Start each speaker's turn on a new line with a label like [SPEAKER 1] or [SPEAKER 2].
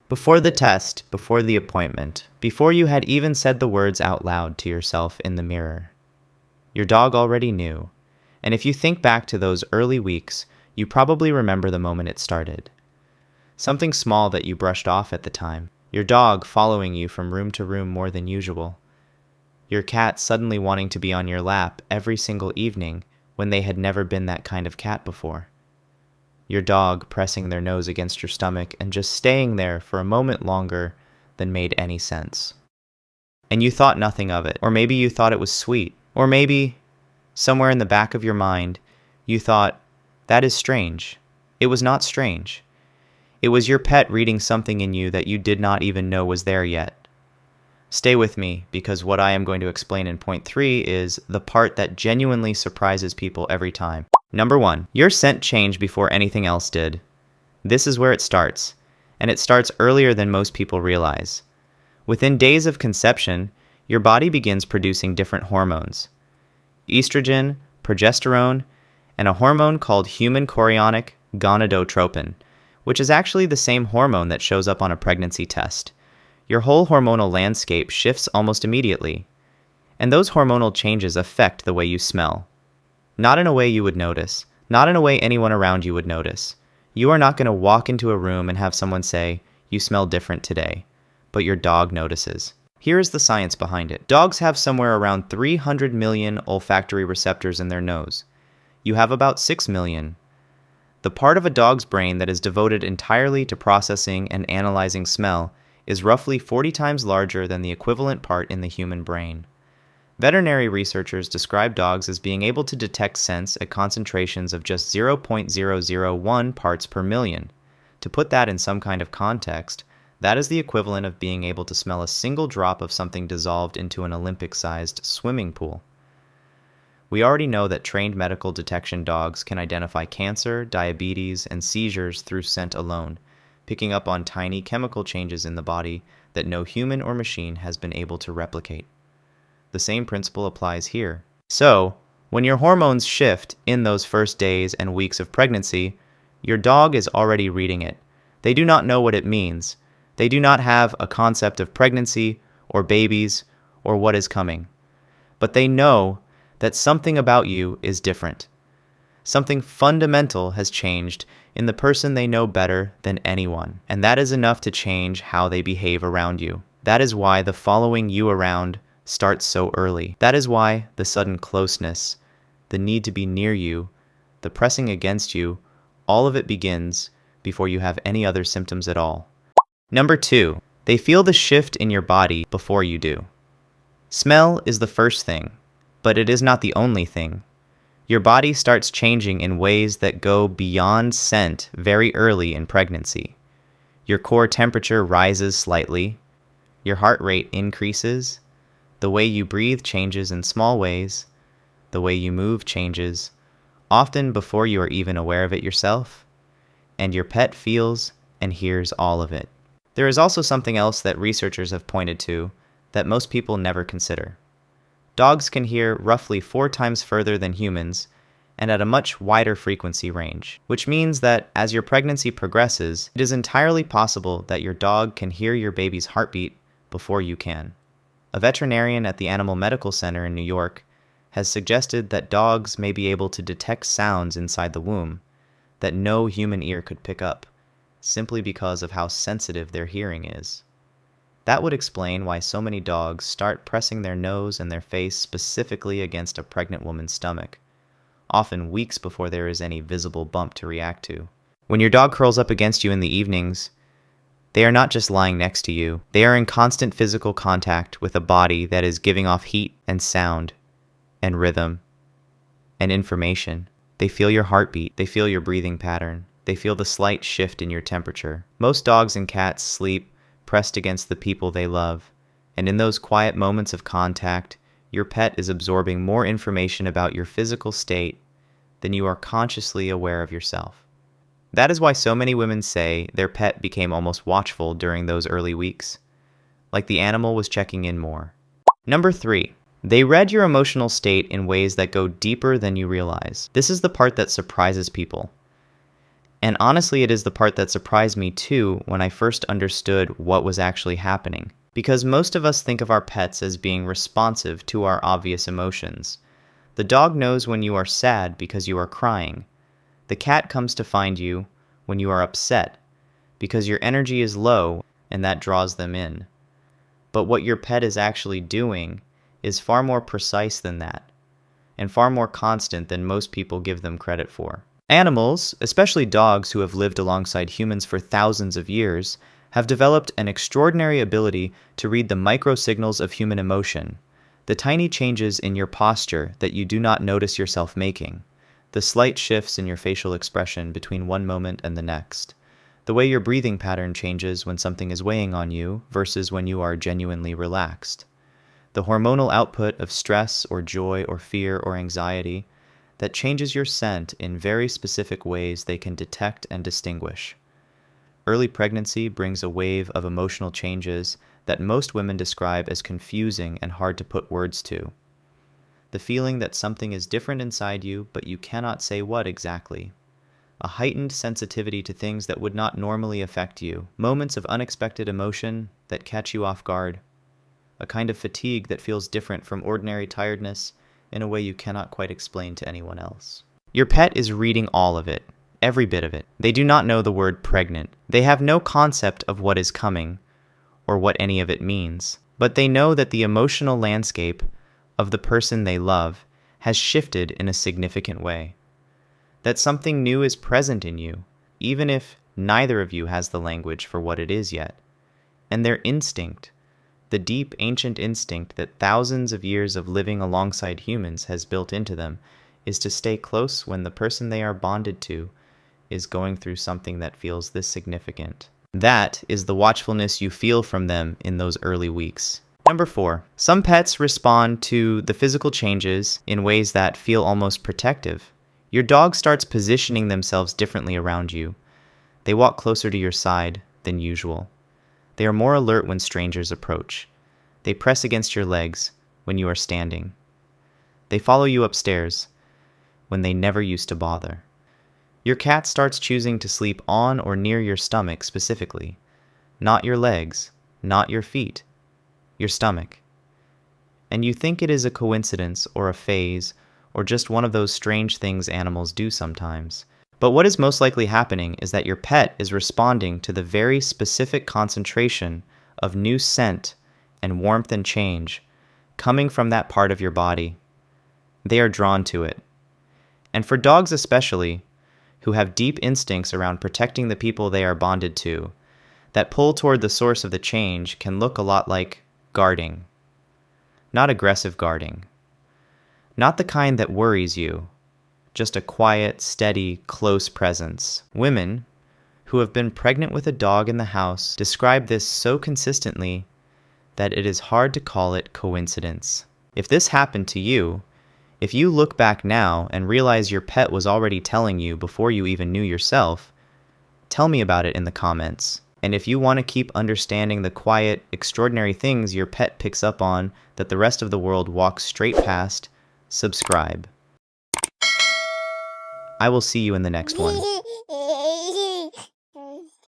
[SPEAKER 1] Before the test, before the appointment, before you had even said the words out loud to yourself in the mirror, your dog already knew. And if you think back to those early weeks, you probably remember the moment it started. Something small that you brushed off at the time. Your dog following you from room to room more than usual. Your cat suddenly wanting to be on your lap every single evening when they had never been that kind of cat before. Your dog pressing their nose against your stomach and just staying there for a moment longer than made any sense. And you thought nothing of it, or maybe you thought it was sweet, or maybe, somewhere in the back of your mind, you thought, that is strange. It was not strange. It was your pet reading something in you that you did not even know was there yet. Stay with me, because what I am going to explain in point 3 is the part that genuinely surprises people every time. Number 1, your scent changed before anything else did. This is where it starts, and it starts earlier than most people realize. Within days of conception, your body begins producing different hormones. Estrogen, progesterone, and a hormone called human chorionic gonadotropin, which is actually the same hormone that shows up on a pregnancy test. Your whole hormonal landscape shifts almost immediately, and those hormonal changes affect the way you smell. Not in a way you would notice, not in a way anyone around you would notice. You are not going to walk into a room and have someone say, "You smell different today," but your dog notices. Here is the science behind it. Dogs have somewhere around 300 million olfactory receptors in their nose. You have about 6 million. The part of a dog's brain that is devoted entirely to processing and analyzing smell is roughly 40 times larger than the equivalent part in the human brain. Veterinary researchers describe dogs as being able to detect scents at concentrations of just 0.001 parts per million. To put that in some kind of context, that is the equivalent of being able to smell a single drop of something dissolved into an Olympic-sized swimming pool. We already know that trained medical detection dogs can identify cancer, diabetes, and seizures through scent alone, picking up on tiny chemical changes in the body that no human or machine has been able to replicate. The same principle applies here. So, when your hormones shift in those first days and weeks of pregnancy, your dog is already reading it. They do not know what it means. They do not have a concept of pregnancy or babies or what is coming. But they know that something about you is different. Something fundamental has changed in the person they know better than anyone, and that is enough to change how they behave around you. That is why the following you around starts so early. That is why the sudden closeness, the need to be near you, the pressing against you, all of it begins before you have any other symptoms at all. Number 2, they feel the shift in your body before you do. Smell is the first thing, but it is not the only thing. Your body starts changing in ways that go beyond scent very early in pregnancy. Your core temperature rises slightly, your heart rate increases, the way you breathe changes in small ways, the way you move changes, often before you are even aware of it yourself, and your pet feels and hears all of it. There is also something else that researchers have pointed to that most people never consider. Dogs can hear roughly 4 times further than humans and at a much wider frequency range, which means that as your pregnancy progresses, it is entirely possible that your dog can hear your baby's heartbeat before you can. A veterinarian at the Animal Medical Center in New York has suggested that dogs may be able to detect sounds inside the womb that no human ear could pick up, simply because of how sensitive their hearing is. That would explain why so many dogs start pressing their nose and their face specifically against a pregnant woman's stomach, often weeks before there is any visible bump to react to. When your dog curls up against you in the evenings, they are not just lying next to you. They are in constant physical contact with a body that is giving off heat and sound and rhythm and information. They feel your heartbeat. They feel your breathing pattern. They feel the slight shift in your temperature. Most dogs and cats sleep pressed against the people they love, and in those quiet moments of contact, your pet is absorbing more information about your physical state than you are consciously aware of yourself. That is why so many women say their pet became almost watchful during those early weeks, like the animal was checking in more. Number 3, they read your emotional state in ways that go deeper than you realize. This is the part that surprises people. And honestly, it is the part that surprised me too when I first understood what was actually happening. Because most of us think of our pets as being responsive to our obvious emotions. The dog knows when you are sad because you are crying. The cat comes to find you when you are upset because your energy is low and that draws them in. But what your pet is actually doing is far more precise than that, and far more constant than most people give them credit for. Animals, especially dogs who have lived alongside humans for thousands of years, have developed an extraordinary ability to read the micro-signals of human emotion, the tiny changes in your posture that you do not notice yourself making, the slight shifts in your facial expression between one moment and the next, the way your breathing pattern changes when something is weighing on you versus when you are genuinely relaxed, the hormonal output of stress or joy or fear or anxiety that changes your scent in very specific ways they can detect and distinguish. Early pregnancy brings a wave of emotional changes that most women describe as confusing and hard to put words to. The feeling that something is different inside you, but you cannot say what exactly. A heightened sensitivity to things that would not normally affect you. Moments of unexpected emotion that catch you off guard. A kind of fatigue that feels different from ordinary tiredness in a way you cannot quite explain to anyone else. Your pet is reading all of it, every bit of it. They do not know the word pregnant. They have no concept of what is coming, or what any of it means. But they know that the emotional landscape of the person they love has shifted in a significant way. That something new is present in you, even if neither of you has the language for what it is yet. And their instinct, the deep ancient instinct that thousands of years of living alongside humans has built into them, is to stay close when the person they are bonded to is going through something that feels this significant. That is the watchfulness you feel from them in those early weeks. Number 4, some pets respond to the physical changes in ways that feel almost protective. Your dog starts positioning themselves differently around you. They walk closer to your side than usual. They are more alert when strangers approach. They press against your legs when you are standing. They follow you upstairs when they never used to bother. Your cat starts choosing to sleep on or near your stomach specifically. Not your legs, not your feet, your stomach. And you think it is a coincidence or a phase or just one of those strange things animals do sometimes. But what is most likely happening is that your pet is responding to the very specific concentration of new scent and warmth and change coming from that part of your body. They are drawn to it. And for dogs especially, who have deep instincts around protecting the people they are bonded to, that pull toward the source of the change can look a lot like guarding. Not aggressive guarding. Not the kind that worries you. Just a quiet, steady, close presence. Women who have been pregnant with a dog in the house describe this so consistently that it is hard to call it coincidence. If this happened to you, if you look back now and realize your pet was already telling you before you even knew yourself, tell me about it in the comments. And if you want to keep understanding the quiet, extraordinary things your pet picks up on that the rest of the world walks straight past, subscribe. I will see you in the next one.